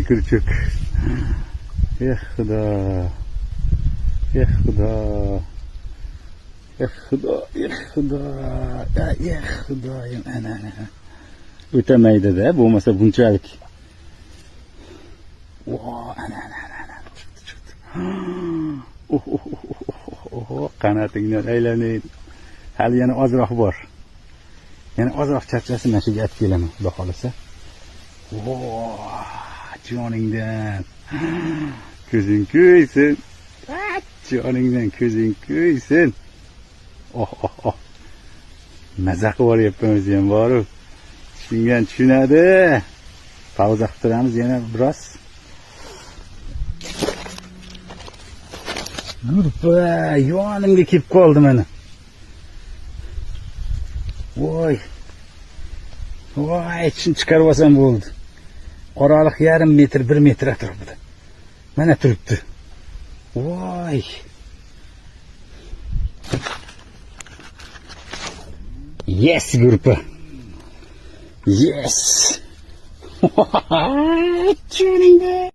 Kırçık. Xudo. Xudo. Xudo. Xudo. Xudoyim ana. O'tamaydi-da, bo'lmasa bunchalik. Ana. Chiqdi. Qanotingdan aylanaydi. Hali yana ozroq bor. Yana ozroq charchasin, mana shu yerga olib kelaman, xudo xolasa. Joningdan. Ko'zing kuysin. Joningdan ko'zing kuysin. Maza qilib oryapman o'zi ham bor-ku. Tushungan tushunadi. Pauza qilib turamiz yana biroz. Gurpa, yonimga kelib qoldi mana. Voy, ichini chiqarib olsam bo'ldi. Oraliq 0,5 metr, 1 metr atrofida. Mana turibdi. Voy. Yes, gurpa. Yes. Joningda.